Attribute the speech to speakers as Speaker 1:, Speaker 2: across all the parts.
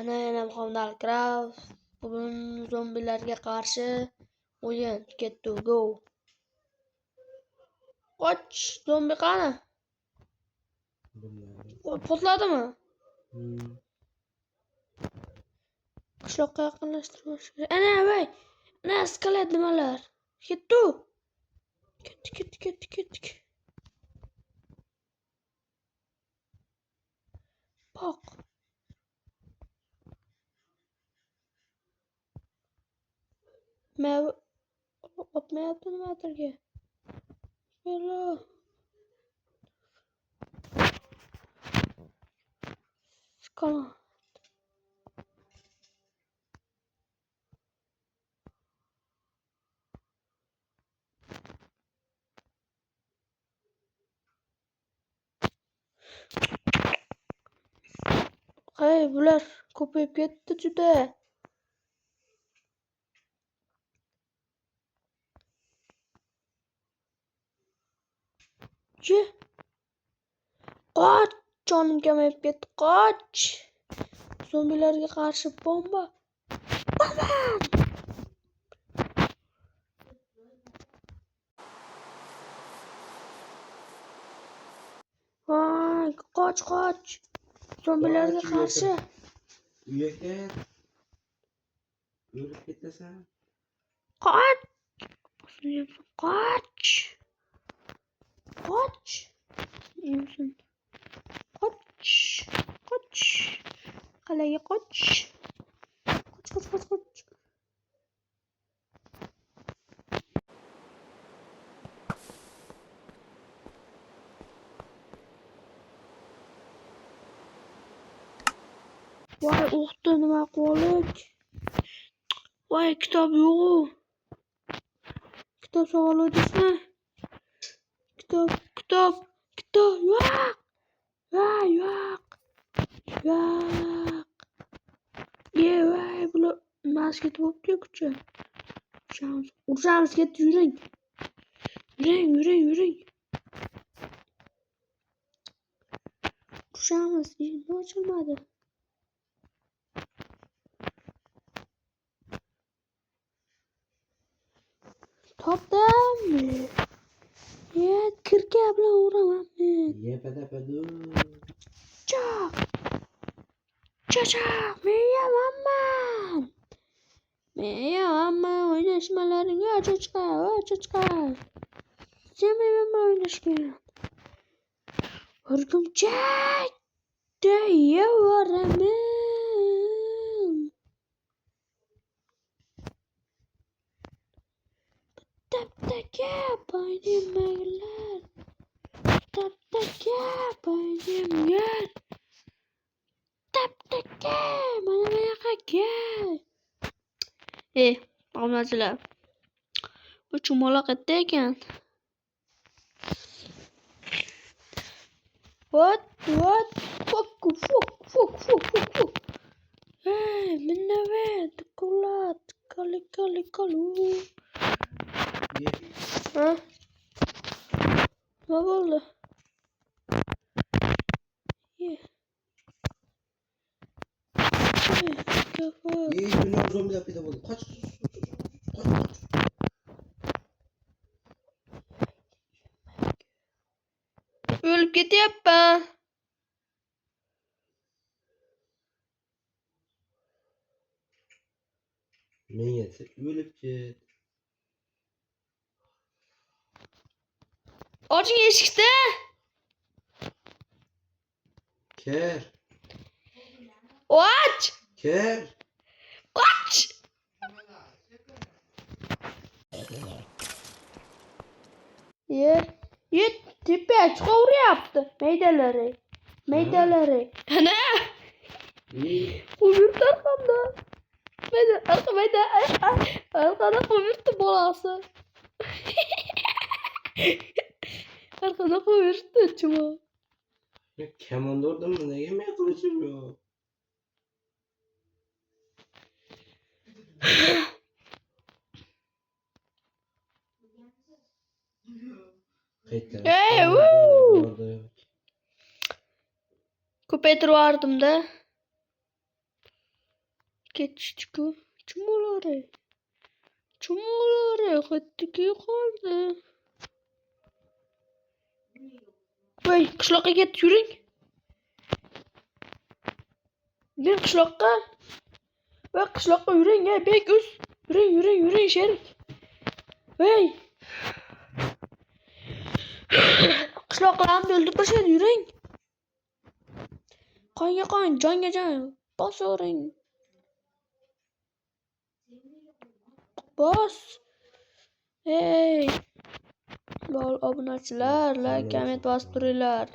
Speaker 1: Ana Muhammad Craft. Bugun zombilarga qarshi o'yin. Get to go. Qoch, zombi qani? Portladimi? Qishloqqa yaqinlashtirish kerak. Ana voy. Ana skalet nimalar? Ketdi. Ketdik. Bak. Otmayapti nimadirga. Hello. Skala. Hey, bular ko'payib ketdi juda. Qoch, jonim kamayib ketdi. Qoch. Zombilarga qarshi bomba. Voy, qoch. Zombilarga qarshi.
Speaker 2: Uyga ket. O'lib ketasan.
Speaker 1: Qoch. Qalaya qoch. Qoch. Voy, o'qdi nima qildik? Voy, kitob yo'q. Kitob sog'lodingizmi? Kitob yo'q. Voy, bular mas ketib o'tdi kuchi. Urishamiz, ketdi, yuring. Urishamiz, nima ochilmadi? Topdim. Kirka bilan uraman men.
Speaker 2: Yepadapadu.
Speaker 1: Cho'q. Men yavaman. O'ynashmalaringga cho'chqa. Sen bilan o'ynashgan. Urgumchak. Deyavaraman. Taptaka poydimaglar. Taptaka mana bu yoqqa kel. Obunachilar. Bu chumaloq qayerda ekan? What? Fuck. Hey, minna chocolate. Kalu. Ha? Ne oldu?
Speaker 2: Bunlar zombiler pide oldu. Kaç.
Speaker 1: Ölüp ketyapman.
Speaker 2: Men yetsa o'lib ket.
Speaker 1: Oching eshikni.
Speaker 2: Ker.
Speaker 1: Och!
Speaker 2: Ker.
Speaker 1: Qoch! Tepa chiqaveryapti. Maydalari. Ana! Qo'yurdi arqamda. Arqada qo'yurdi bolasi. Arqada qo'yurdi chuma.
Speaker 2: Kamon o'rdimmi? Nega men qilichim yo'q? Ko'paytirib yubordim-da.
Speaker 1: Ketishdi-ku. Chumolari. Ketdi-ku qoldi. Voy, qishloqqa ketdi, yuring. Men qishloqqa. Voy, qishloqqa yuring, bek uz. Yuring, sherik. Voy. Qishloqlarni o'ldirib qo'yishadi, yuring. Qonga qon, jonga jon. Bosavering. Bos. Hey. Bol obunachilar, like, comment bosib turinglar.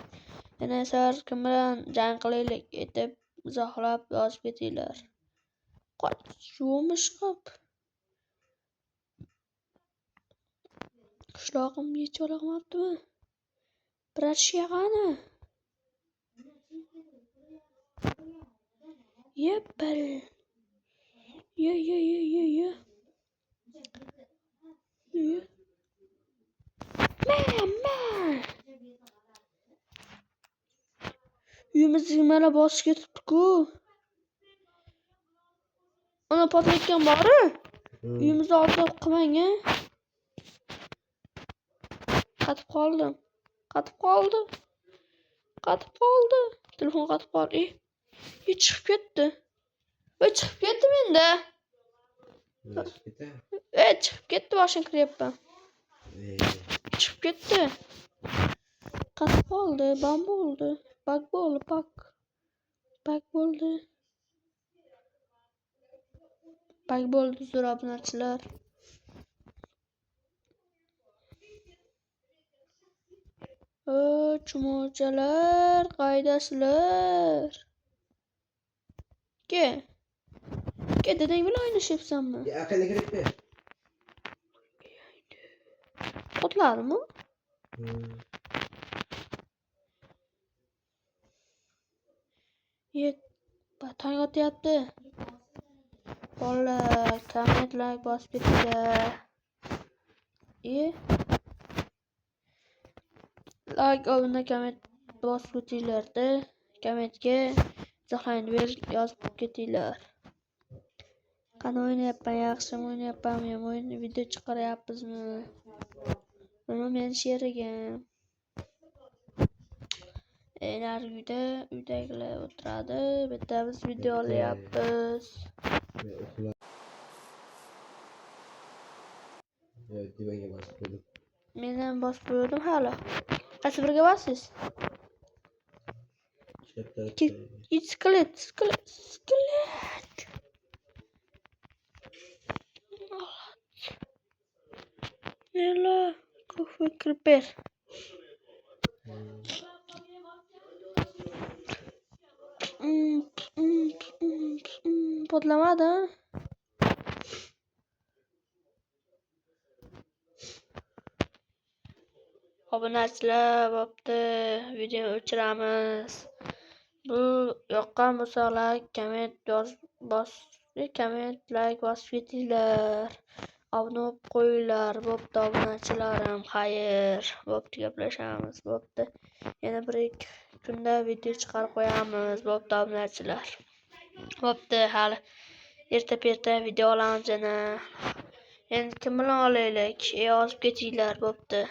Speaker 1: Yana sar kim bilan jang qilaylik etib izohlab yozib ketinglar. Qo'ymish qop. Qishlog'im yecholmabdimi? Bratshya qani? Yeppal. Ye. Mama. Uyimizga mana bosib ketibdi-ku. Ana potlayotgan bori. Uyimizni olib qilmang, Qatib qoldi. Telefon qatib qoldi. Chiqib ketdi. Chiqib ketdi menda. Chiqib ketdi, boshini kiryapman. Chiqib ketdi. Qatib qoldi, bam bo'ldi. Bak bo'ldi. Bak bo'ldi, zo'r obunachilar. Chumochalar, qaydasizlar? Ke dadang bilan o'ynashyapsanmi?
Speaker 2: Aqlga kirib ber.
Speaker 1: Otlarmi? Tong otyapti. Bolalar, kommentlar bosib ketinglar. Like, obuna, komment bosib ketinglar-da. Kommentga izohlarni yozib ketinglar. Qani o'ynayapman, yaxshimi o'ynayapmanmi, yomon video chiqaryapmizmi? Mana men sherigim. Uydagilar o'tiradi, bittamiz video olyapmiz.
Speaker 2: Divaga bosib qo'ydim.
Speaker 1: Men ham bosib qo'ydim hali. Qaysi biriga bosiz? Skelet. Nela, ko'p kirber. Potlamadi. Obunachilar bo'pti, videoni o'chiramiz. Bu yoqqan bo'lsalar komment like bosib ketinglar. Obuna bo'lib qo'yinglar. Bo'pti, obunachilarim, xayr. Bo'pti, gaplashamiz. Bo'pti. Yana bir kunda video chiqarib qo'yamiz. Bo'pti, obunachilar. Bo'pti, hali erta video olamiz yana. Endi kim bilan olaylik? Yozib ketinglar, bo'pti.